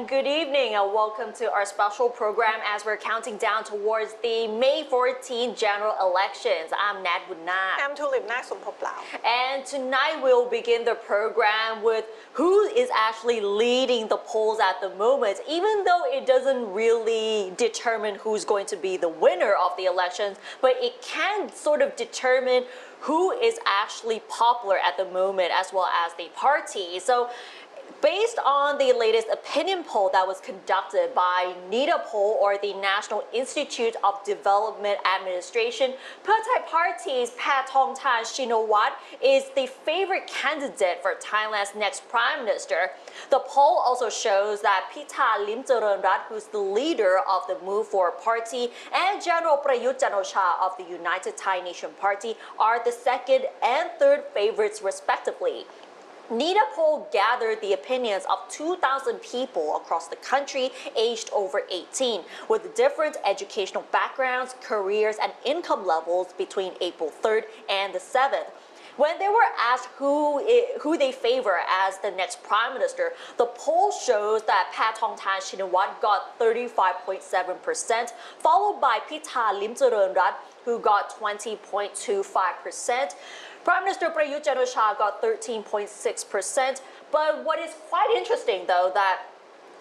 good evening and welcome to our special program as we're counting down towards the May 14 general elections. I'm Nat Woodnat. I'm Tulip Nak Sumphoplao. And tonight we'll begin the program with who is actually leading the polls at the moment, even though it doesn't really determine who's going to be the winner of the elections, but it can sort of determine who is actually popular at the moment as well as the party. So based on the latest opinion poll that was conducted by NIDA poll, or the National Institute of Development Administration, Pheu Thai Party's Pathongthai Shinawat is the favorite candidate for Thailand's next prime minister. The poll also shows that Pita Limcharoenrat, who's the leader of the Move Forward Party, and General Prayut Chan-o-cha of the United Thai Nation Party are the second and third favorites respectively. NIDA poll gathered the opinions of 2,000 people across the country aged over 18 with different educational backgrounds, careers, and income levels between April 3rd and the 7th. When they were asked who they favor as the next prime minister, the poll shows that Pathongthai Shinawat got 35.7%, followed by Pita Limcharoenrat, who got 20.25%. Prime Minister Prayut Chan-o-cha got 13.6%, but what is quite interesting though, that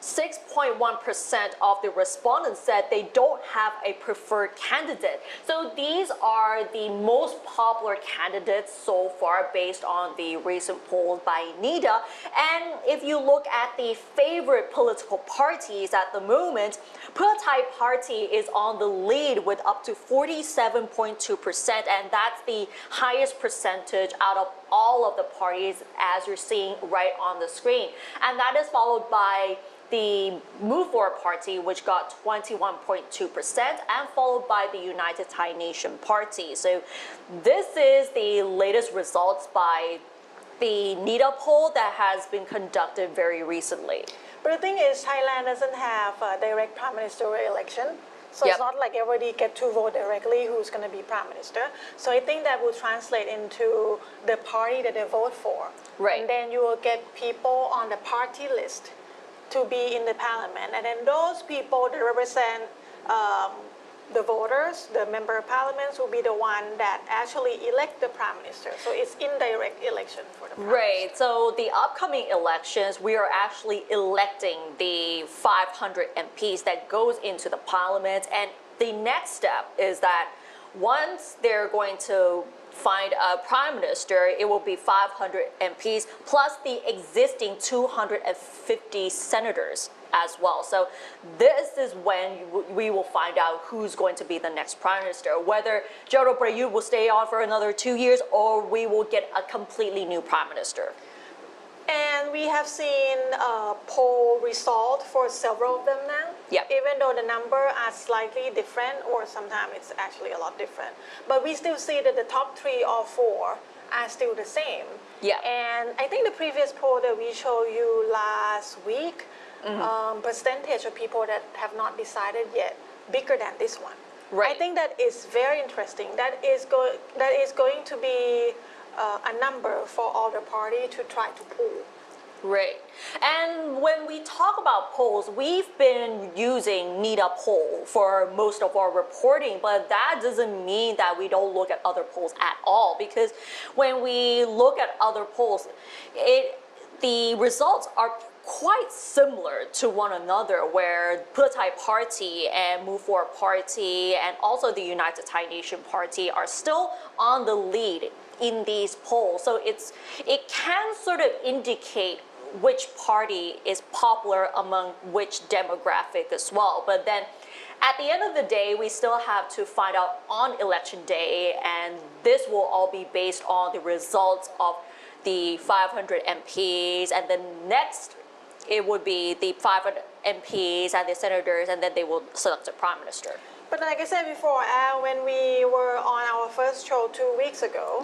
6.1% of the respondents said they don't have a preferred candidate. So these are the most popular candidates so far based on the recent polls by NIDA. And if you look at the favorite political parties at the moment, Pheu Thai Party is on the lead with up to 47.2%, and that's the highest percentage out of all of the parties as you're seeing right on the screen. And that is followed by the Move Forward Party, which got 21.2%, and followed by the United Thai Nation Party. So this is the latest results by the NIDA poll that has been conducted very recently. But the thing is, Thailand doesn't have a direct prime ministerial election. So It's not like everybody get to vote directly who's going to be prime minister. So I think that will translate into the party that they vote for. Right. And then you will get people on the party list to be in the parliament. And then those people that represent the voters, the member of parliaments, will be the one that actually elect the prime minister. So it's indirect election for the prime minister. So the upcoming elections, we are actually electing the 500 MPs that goes into the parliament. And the next step is that once they're going to find a prime minister, it will be 500 MPs plus the existing 250 senators as well. So this is when we will find out who's going to be the next prime minister, whether General Prayut will stay on for another 2 years or we will get a completely new prime minister. And we have seen poll result for several of them now. Yep. Even though the number are slightly different, or sometimes it's actually a lot different. But we still see that the top 3 or 4 are still the same. Yeah. And I think the previous poll that we showed you last week, percentage of people that have not decided yet, bigger than this one. Right. I think that is very interesting. That is going to be a number for all the party to try to pull. Right. And when we talk about polls, we've been using NIDA poll for most of our reporting, but that doesn't mean that we don't look at other polls at all, because when we look at other polls, the results are quite similar to one another, where Pheu Thai Party and Move Forward Party and also the United Thai Nation Party are still on the lead in these polls. So it can sort of indicate which party is popular among which demographic as well. But then at the end of the day, we still have to find out on election day, and this will all be based on the results of the 500 MPs, and then next it would be the 500 MPs and the senators, and then they will select a prime minister. But like I said before, when we were on our first show 2 weeks ago,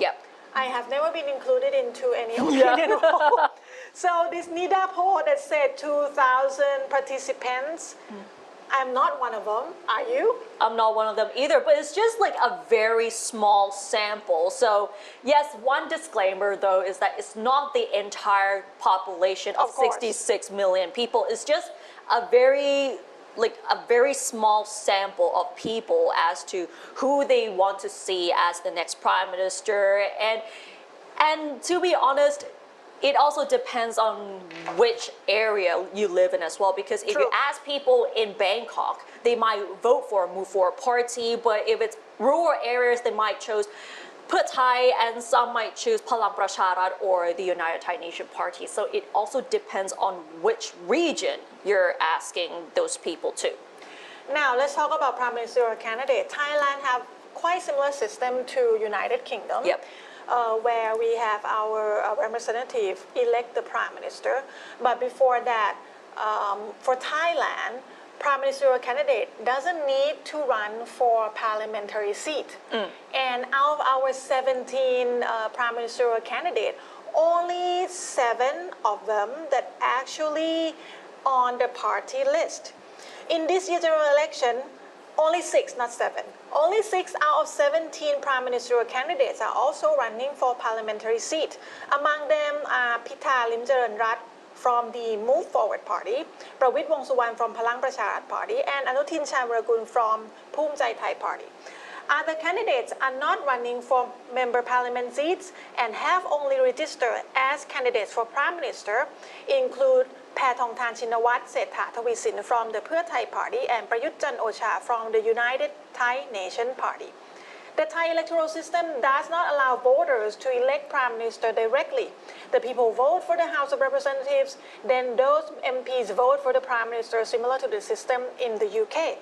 I have never been included into any opinion poll. So this NIDA poll that said 2,000 participants, I'm not one of them. Are you? I'm not one of them either, but it's just like a very small sample. So yes, one disclaimer though is that it's not the entire population of 66 million people. It's just a very small sample of people as to who they want to see as the next prime minister. And to be honest, it also depends on which area you live in as well, because if you ask people in Bangkok, they might vote for a Move Forward party, but if it's rural areas, they might choose Pheu Thai, and some might choose Palang Pracharat or the United Thai Nation Party. So it also depends on which region you're asking those people to. Now let's talk about prime ministerial candidate. Thailand have quite similar system to United Kingdom. Yep. Where we have our representative elect the prime minister. But before that, for Thailand, prime ministerial candidate doesn't need to run for parliamentary seat. And out of our 17 prime ministerial candidate, only 7 of them that actually on the party list. In this year's general election, only 6, not 7. Only 6 out of 17 prime ministerial candidates are also running for parliamentary seat. Among them are Pita Limjaroenrat from the Move Forward Party, Prawit Wongsuwan from Palang Pracharat Party, and Anutin Charnvirakul from Phum Chai Thai Party. Other candidates are not running for member parliament seats and have only registered as candidates for prime minister, include Paetongtarn Shinawat Setha Thavisin from the Pheu Thai Party and Prayut Chan-o-cha from the United Thai Nation Party. The Thai electoral system does not allow voters to elect prime minister directly. The people vote for the House of Representatives, then those MPs vote for the prime minister, similar to the system in the UK.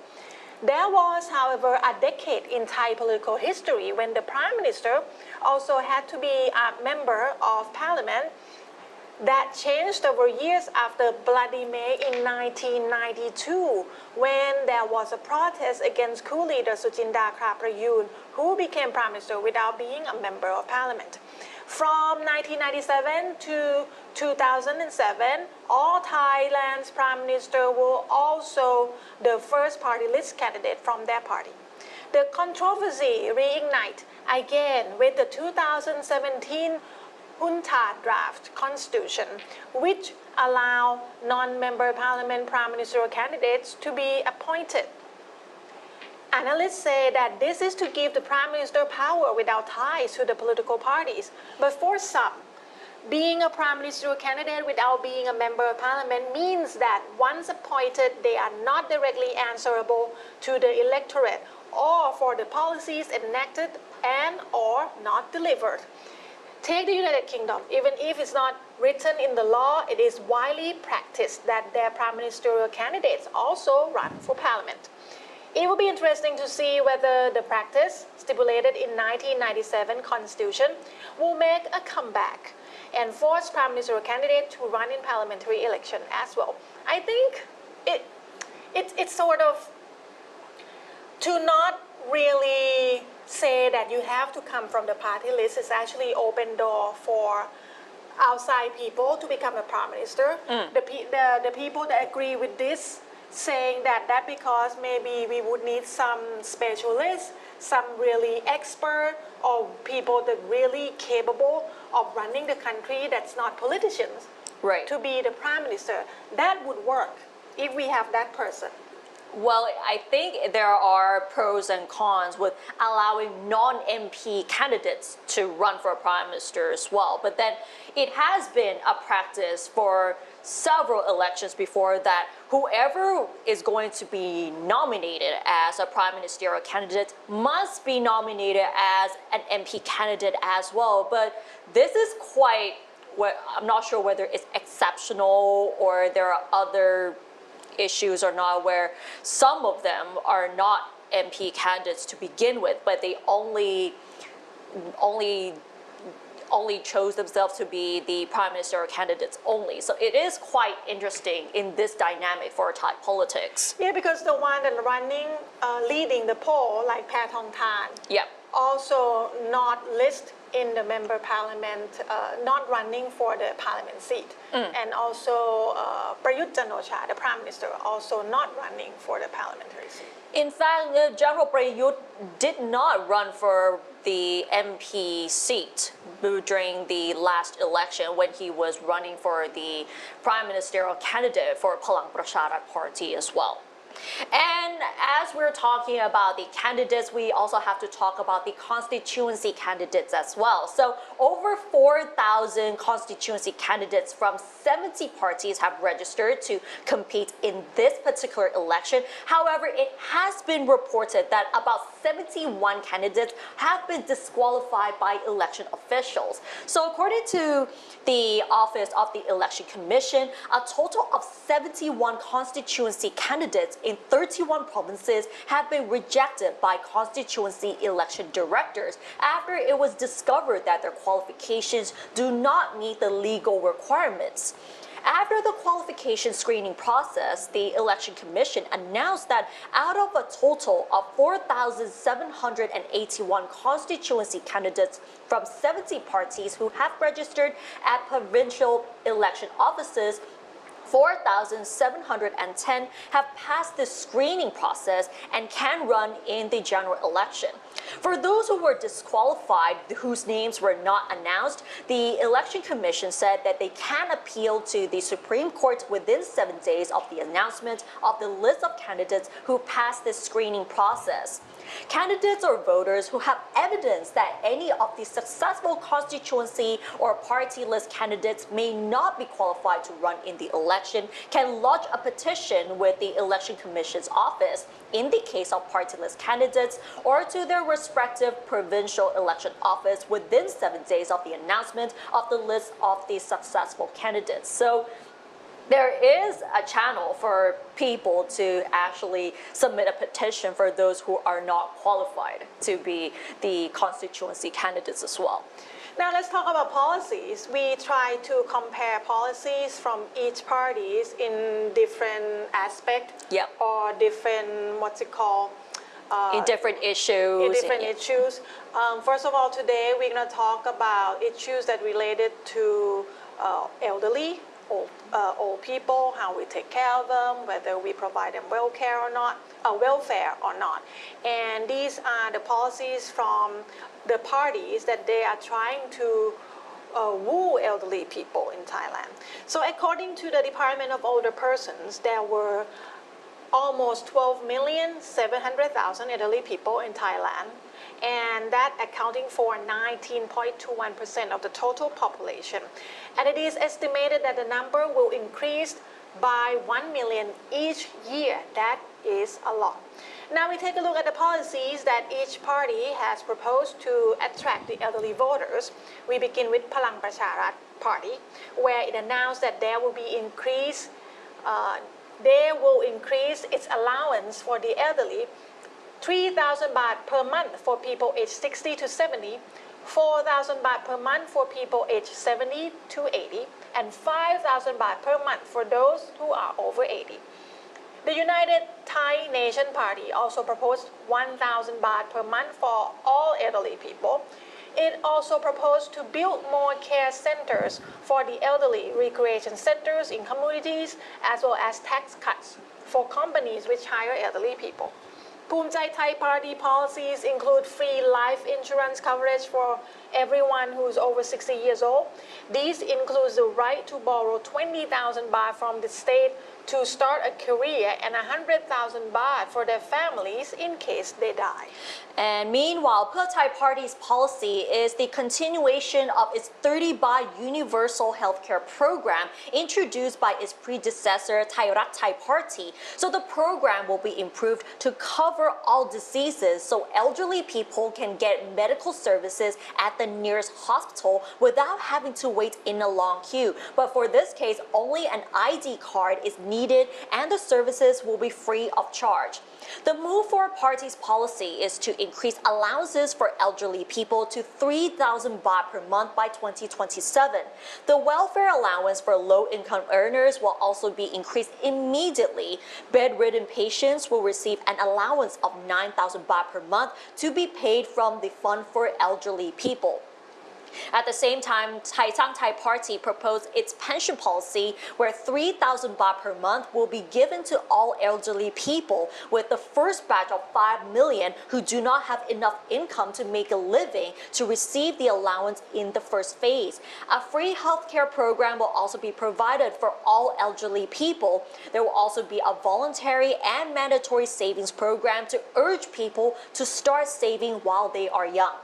There was, however, a decade in Thai political history when the prime minister also had to be a member of parliament. That changed over years after Bloody May in 1992, when there was a protest against coup leader Suchinda Kraprayun, who became prime minister without being a member of parliament. From 1997 to 2007, all Thailand's prime minister were also the first party list candidate from their party. The controversy reignited again with the 2017 UNTAD draft constitution, which allow non-member parliament prime ministerial candidates to be appointed. Analysts say that this is to give the prime minister power without ties to the political parties. But for some, being a prime ministerial candidate without being a member of parliament means that once appointed, they are not directly answerable to the electorate or for the policies enacted and or not delivered. Take the United Kingdom. Even if it's not written in the law, it is widely practiced that their prime ministerial candidates also run for parliament. It will be interesting to see whether the practice stipulated in 1997 Constitution will make a comeback and force prime ministerial candidate to run in parliamentary election as well. I think it's sort of to not really say that you have to come from the party list is actually open door for outside people to become a prime minister. The people that agree with this saying that because maybe we would need some specialists, some really expert or people that really capable of running the country that's not politicians, right, to be the prime minister. That would work if we have that person. Well, I think there are pros and cons with allowing non-MP candidates to run for prime minister as well. But then it has been a practice for several elections before that whoever is going to be nominated as a prime ministerial candidate must be nominated as an MP candidate as well. But this is quite, I'm not sure whether it's exceptional or there are other issues or not, where some of them are not MP candidates to begin with, but they only chose themselves to be the prime ministerial candidates only. So it is quite interesting in this dynamic for Thai politics. Yeah, because the one that running, leading the poll, like Paetongtarn, yep, also not list in the member parliament not running for the parliament seat. And also Prayut Chan-o-cha, the prime minister, also not running for the parliamentary seat. In fact, General Prayut did not run for the MP seat during the last election when he was running for the prime ministerial candidate for Palang Pracharat Party as well. And as we're talking about the candidates, we also have to talk about the constituency candidates as well. So over 4,000 constituency candidates from 70 parties have registered to compete in this particular election. However, it has been reported that about 71 candidates have been disqualified by election officials. So according to the Office of the Election Commission, a total of 71 constituency candidates in 31 provinces have been rejected by constituency election directors after it was discovered that their qualifications do not meet the legal requirements. After the qualification screening process, the Election Commission announced that out of a total of 4,781 constituency candidates from 70 parties who have registered at provincial election offices, 4,710 have passed the screening process and can run in the general election. For those who were disqualified, whose names were not announced, the Election Commission said that they can appeal to the Supreme Court within 7 days of the announcement of the list of candidates who passed the screening process. Candidates or voters who have evidence that any of the successful constituency or party list candidates may not be qualified to run in the election can lodge a petition with the Election Commission's office in the case of party list candidates or to their respective provincial election office within 7 days of the announcement of the list of the successful candidates. So there is a channel for people to actually submit a petition for those who are not qualified to be the constituency candidates as well. Now let's talk about policies. We try to compare policies from each parties in different aspects or different, in different issues. In different issues. First of all, today we're going to talk about issues that related to elderly, old people, how we take care of them, whether we provide them welfare or not. And these are the policies from the parties that they are trying to woo elderly people in Thailand. So according to the Department of Older Persons, there were almost 12,700,000 elderly people in Thailand, and that accounting for 19.21% of the total population. And it is estimated that the number will increase by 1 million each year. That is a lot. Now we take a look at the policies that each party has proposed to attract the elderly voters. We begin with Palang Pracharat Party, where it announced that there will be increase its allowance for the elderly, 3,000 baht per month for people aged 60 to 70, 4,000 baht per month for people aged 70 to 80, and 5,000 baht per month for those who are over 80. The United Thai Nation Party also proposed 1,000 baht per month for all elderly people. It also proposed to build more care centers for the elderly, recreation centers in communities, as well as tax cuts for companies which hire elderly people. Phum Chai Thai Party policies include free life insurance coverage for everyone who is over 60 years old. These includes the right to borrow 20,000 baht from the state to start a career and 100,000 baht for their families in case they die. And meanwhile, Pheu Thai Party's policy is the continuation of its 30 baht universal healthcare program introduced by its predecessor, Thai Rak Thai Party. So the program will be improved to cover all diseases so elderly people can get medical services at the nearest hospital without having to wait in a long queue. But for this case, only an ID card is needed and the services will be free of charge. The move for party's policy is to increase allowances for elderly people to 3,000 baht per month by 2027. The welfare allowance for low-income earners will also be increased immediately. Bedridden patients will receive an allowance of 9,000 baht per month to be paid from the Fund for Elderly People. At the same time, Thai Party proposed its pension policy where 3,000 baht per month will be given to all elderly people, with the first batch of 5 million who do not have enough income to make a living to receive the allowance in the first phase. A free healthcare program will also be provided for all elderly people. There will also be a voluntary and mandatory savings program to urge people to start saving while they are young.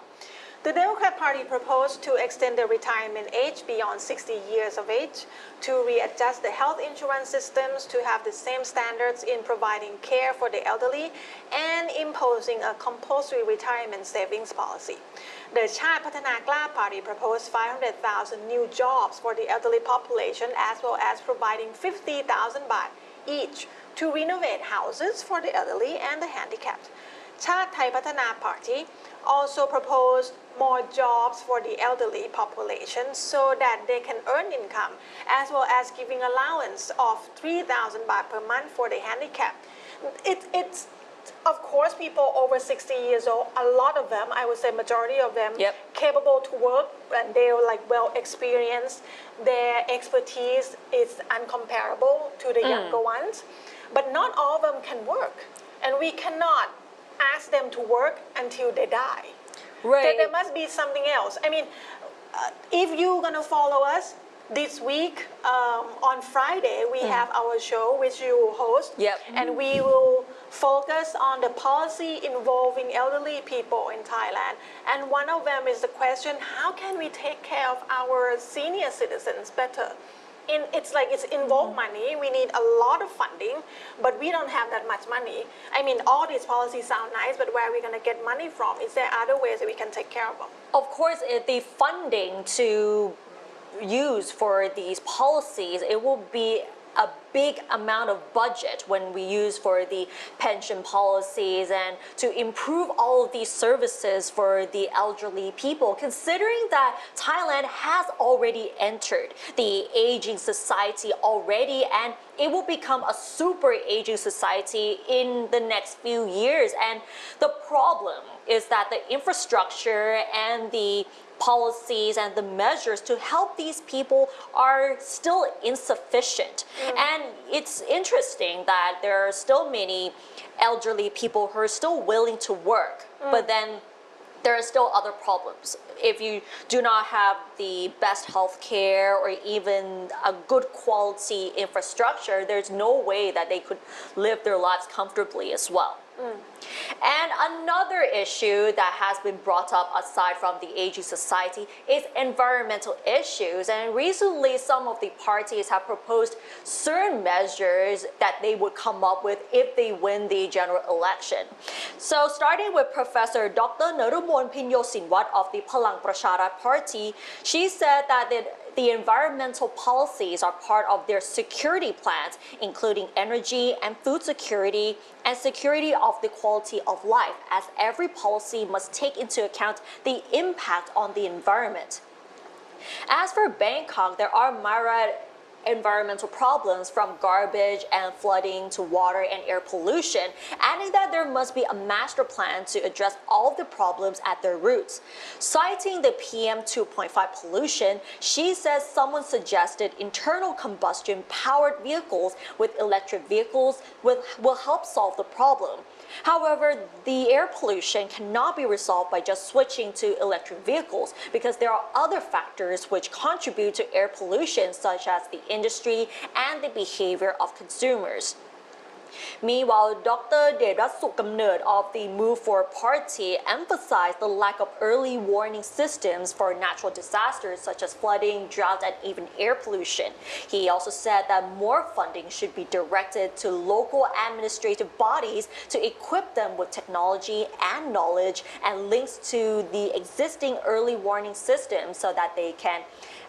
The Democrat Party proposed to extend the retirement age beyond 60 years of age, to readjust the health insurance systems to have the same standards in providing care for the elderly, and imposing a compulsory retirement savings policy. The Chhat Pathana Kla Party proposed 500,000 new jobs for the elderly population, as well as providing 50,000 baht each to renovate houses for the elderly and the handicapped. Chhat Thai Pathana Party also proposed more jobs for the elderly population so that they can earn income, as well as giving allowance of 3,000 baht per month for the handicapped. It's of course people over 60 years old, a lot of them, I would say majority of them, capable to work, and they're like well experienced. Their expertise is uncomparable to the younger ones, but not all of them can work, and we cannot ask them to work until they die. Right. There must be something else. I mean, if you're gonna follow us this week, on Friday we have our show which you host, and we will focus on the policy involving elderly people in Thailand. And one of them is the question: how can we take care of our senior citizens better? It's involved money. We need a lot of funding, but we don't have that much money. I mean, all these policies sound nice, but where are we going to get money from? Is there other ways that we can take care of them? Of course, the funding to use for these policies, it will be a big amount of budget when we use for the pension policies and to improve all of these services for the elderly people, considering that Thailand has already entered the aging society already, and it will become a super aging society in the next few years. And the problem is that the infrastructure and the policies and the measures to help these people are still insufficient. And it's interesting that there are still many elderly people who are still willing to work, but then there are still other problems. If you do not have the best health care or even a good quality infrastructure, there's no way that they could live their lives comfortably as well. And another issue that has been brought up aside from the aging society is environmental issues. And recently, some of the parties have proposed certain measures that they would come up with if they win the general election. So starting with Professor Dr. Narumon Pinyosinwat of the Palang Pracharat Party, she said that the environmental policies are part of their security plans, including energy and food security and security of the quality of life, as every policy must take into account the impact on the environment. As for Bangkok, there are myriad environmental problems from garbage and flooding to water and air pollution, adding that there must be a master plan to address all of the problems at their roots. Citing the PM 2.5 pollution, she says someone suggested internal combustion powered vehicles with electric vehicles will help solve the problem. However, the air pollution cannot be resolved by just switching to electric vehicles, because there are other factors which contribute to air pollution, such as the industry and the behavior of consumers. Meanwhile, Dr. Dedrat Sukkamnert of the Move For Party emphasized the lack of early warning systems for natural disasters such as flooding, drought, and even air pollution. He also said that more funding should be directed to local administrative bodies to equip them with technology and knowledge and links to the existing early warning systems so that they can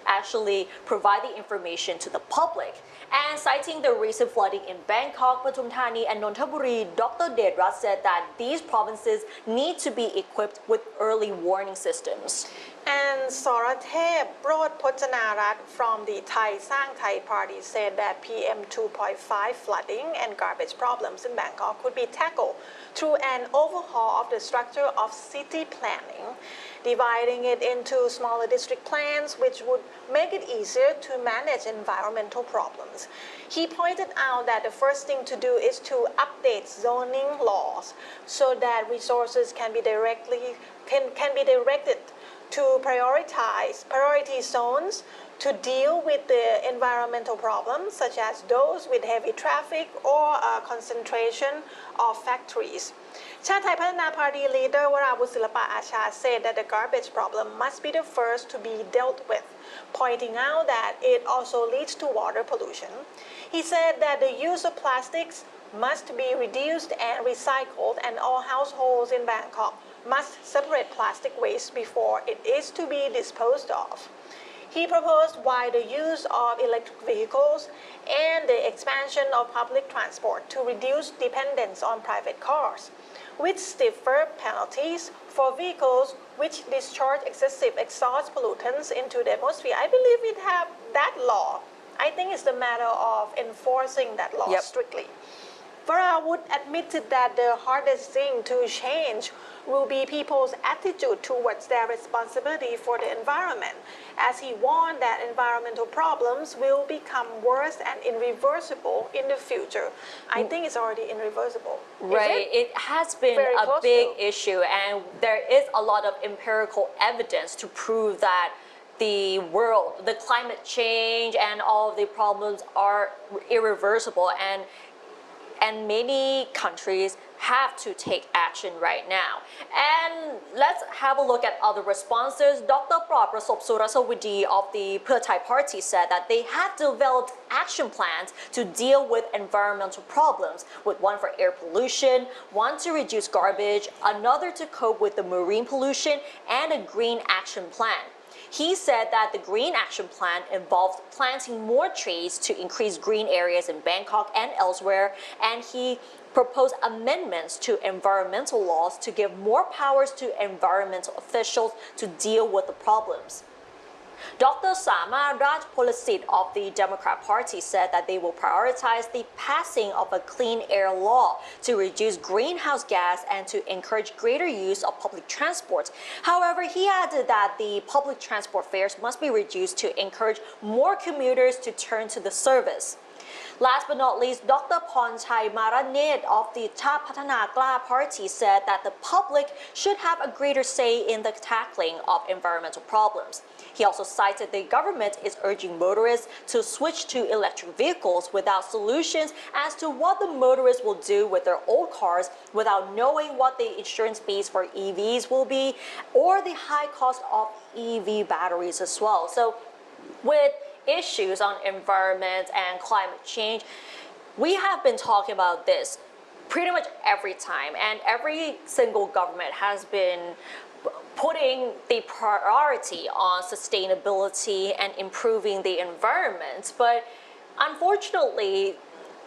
actually provide the information to the public. And citing the recent flooding in Bangkok, Pathum Thani, and Nonthaburi, Dr. Dedrat said that these provinces need to be equipped with early warning systems. And Sorathep Brodpojanarat from the Thai Sang Thai Party said that PM 2.5 flooding and garbage problems in Bangkok could be tackled through an overhaul of the structure of city planning. dividing it into smaller district plans, which would make it easier to manage environmental problems. He pointed out that the first thing to do is to update zoning laws so that resources can be directed to priority zones to deal with the environmental problems, such as those with heavy traffic or concentration of factories. ชาติไทยพัฒนา Party leader วราวุฒิศิลปะอาชา said that the garbage problem must be the first to be dealt with, pointing out that it also leads to water pollution. He said that the use of plastics must be reduced and recycled, and all households in Bangkok must separate plastic waste before it is to be disposed of. He proposed wider use of electric vehicles and the expansion of public transport to reduce dependence on private cars, with stiffer penalties for vehicles which discharge excessive exhaust pollutants into the atmosphere. I believe we have that law. I think it's the matter of enforcing that law strictly. Varawut admitted that the hardest thing to change will be people's attitude towards their responsibility for the environment, as he warned that environmental problems will become worse and irreversible in the future. I think it's already irreversible. Right, it has been a big issue, and there is a lot of empirical evidence to prove that the world, the climate change and all of the problems are irreversible, and many countries have to take action right now. And let's have a look at other responses. Dr. Prab Prasop Surasawidi of the Pheu Thai Party said that they have developed action plans to deal with environmental problems, with one for air pollution, one to reduce garbage, another to cope with the marine pollution, and a green action plan. He said that the Green Action Plan involves planting more trees to increase green areas in Bangkok and elsewhere, and he proposed amendments to environmental laws to give more powers to environmental officials to deal with the problems. Dr. Sama Rajpolasit of the Democrat Party said that they will prioritize the passing of a clean air law to reduce greenhouse gas and to encourage greater use of public transport. However, he added that the public transport fares must be reduced to encourage more commuters to turn to the service. Last but not least, Dr. Ponchai Maranet of the Cha Pathana Kla Party said that the public should have a greater say in the tackling of environmental problems. He also cited the government is urging motorists to switch to electric vehicles without solutions as to what the motorists will do with their old cars without knowing what the insurance fees for EVs will be or the high cost of EV batteries as well. So with issues on environment and climate change, we have been talking about this pretty much every time, and every single government has been putting the priority on sustainability and improving the environment. But unfortunately,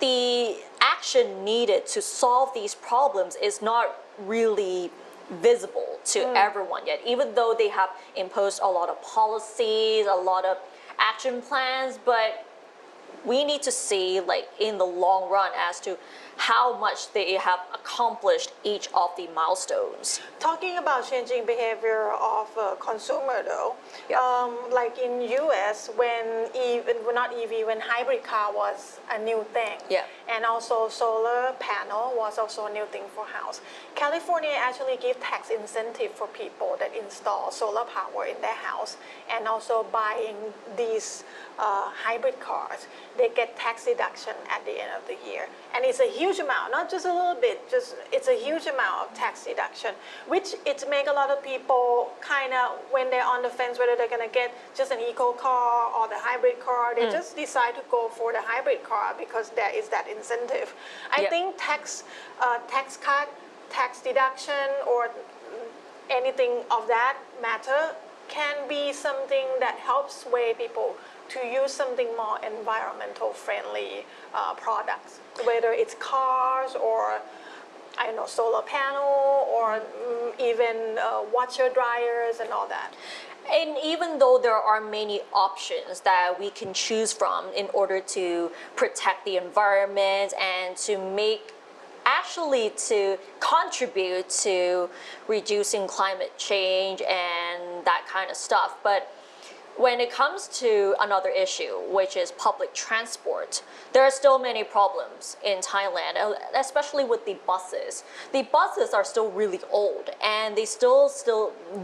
the action needed to solve these problems is not really visible to everyone yet, even though they have imposed a lot of policies, a lot of action plans, but we need to see like in the long run as to how much they have accomplished each of the milestones. Talking about changing behavior of consumer though, like in US when when hybrid car was a new thing, and also solar panel was also a new thing for house. California actually give tax incentive for people that install solar power in their house, and also buying these hybrid cars. They get tax deduction at the end of the year, and it's a huge amount, not just a little bit, it's a huge amount of tax deduction, which it make a lot of people kind of, when they're on the fence whether they're going to get just an eco car or the hybrid car, they just decide to go for the hybrid car because there is that incentive. I think tax cut, tax deduction, or anything of that matter can be something that helps sway people to use something more environmental friendly products, whether it's cars or I don't know, solar panel or even washer dryers and all that. And even though there are many options that we can choose from in order to protect the environment and to make actually to contribute to reducing climate change and that kind of stuff. But when it comes to another issue, which is public transport, there are still many problems in Thailand, especially with the buses. The buses are still really old and they still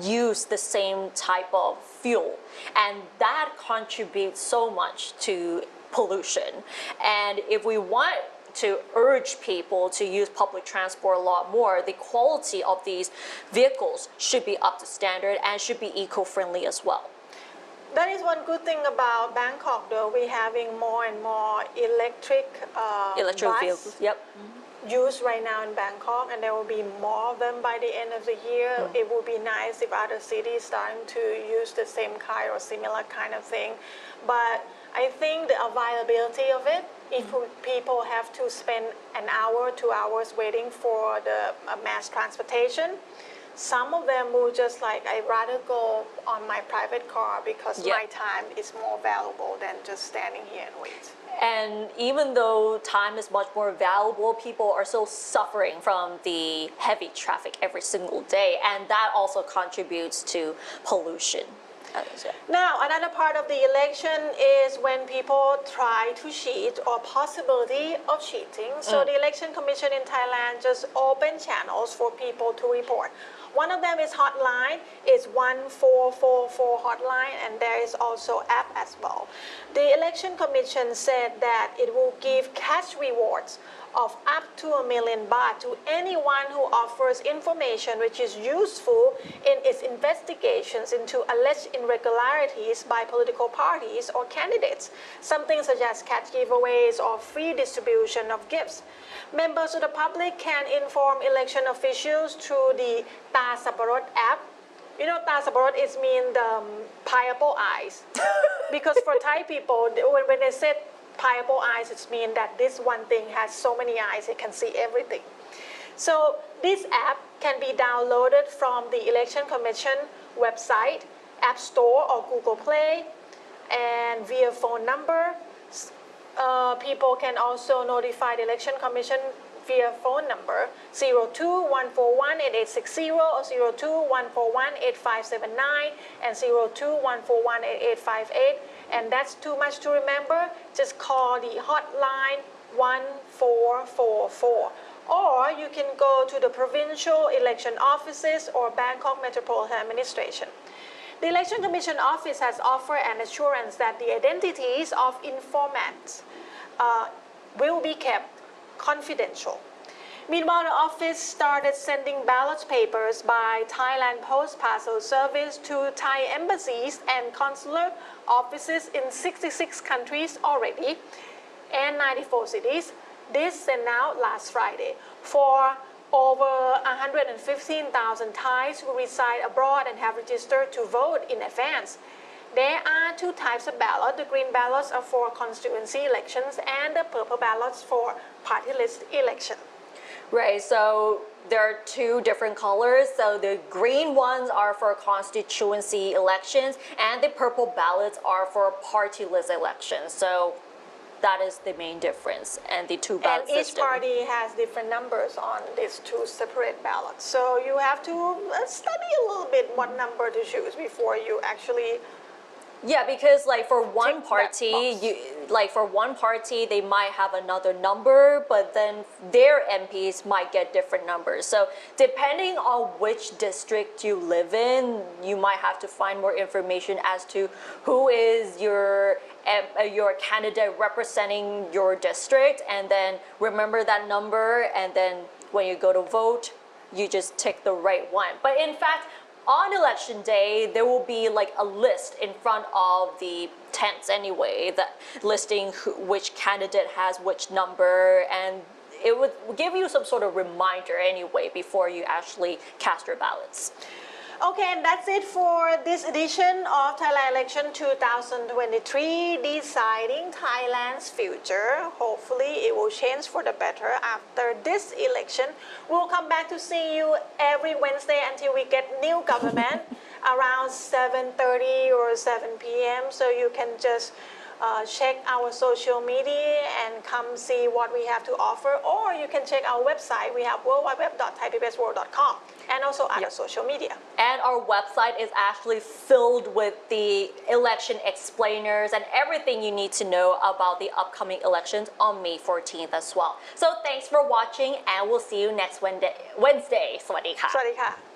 use the same type of fuel. And that contributes so much to pollution. And if we want to urge people to use public transport a lot more, the quality of these vehicles should be up to standard and should be eco-friendly as well. That is one good thing about Bangkok, though. We're having more and more electric vehicles. Yep. Used right now in Bangkok, and there will be more of them by the end of the year. It would be nice if other cities starting to use the same kind or similar kind of thing. But I think the availability of it, if people have to spend an hour, 2 hours waiting for the mass transportation, some of them will just like, I'd rather go on my private car because my time is more valuable than just standing here and wait. And even though time is much more valuable, people are still suffering from the heavy traffic every single day, and that also contributes to pollution. Now, another part of the election is when people try to cheat or possibility of cheating. So the Election Commission in Thailand just opened channels for people to report. One of them is hotline, it's 1444 hotline, and there is also app as well. The Election Commission said that it will give cash rewards of up to 1 million baht to anyone who offers information which is useful in its investigations into alleged irregularities by political parties or candidates, something such as cash giveaways or free distribution of gifts. Members of the public can inform election officials through the Ta Saparot app. You know, Ta Saparot is mean the pineapple eyes. Because for Thai people, when they say pineapple eyes, it means that this one thing has so many eyes, it can see everything. So this app can be downloaded from the Election Commission website, App Store or Google Play, and via phone number. People can also notify the Election Commission via phone number 02-141-8860 or 02-141-8579 and 02-141-8858. And that's too much to remember. Just call the hotline 1444. Or you can go to the provincial election offices or Bangkok Metropolitan Administration. The Election Commission office has offered an assurance that the identities of informants will be kept confidential. Meanwhile, the office started sending ballot papers by Thailand Post Parcel Service to Thai embassies and consular offices in 66 countries already and 94 cities. This sent out last Friday for over 115,000 Thais who reside abroad and have registered to vote in advance. There are two types of ballot. The green ballots are for constituency elections and the purple ballots for party list election. Right, so there are two different colors. So the green ones are for constituency elections and the purple ballots are for party list elections. So that is the main difference, and the two ballot system. And each system. party has different numbers on these two separate ballots. So you have to study a little bit what number to choose before you actually. Yeah, because like for one party, they might have another number, but then their MPs might get different numbers. So depending on which district you live in, you might have to find more information as to who is your candidate representing your district, and then remember that number, and then when you go to vote, you just tick the right one. But in fact, on election day, there will be like a list in front of the tents anyway, that listing which candidate has which number, and it would give you some sort of reminder anyway before you actually cast your ballots. Okay, and that's it for this edition of Thailand Election 2023, deciding Thailand's future. Hopefully it will change for the better after this election. We'll come back to see you every Wednesday until we get new government around 7:30 or 7 p.m. So you can just check our social media and come see what we have to offer, or you can check our website. We have www.thaipbsworld.com and also other social media. And our website is actually filled with the election explainers and everything you need to know about the upcoming elections on May 14th as well. So thanks for watching, and we'll see you next Wednesday. สวัสดีค่ะ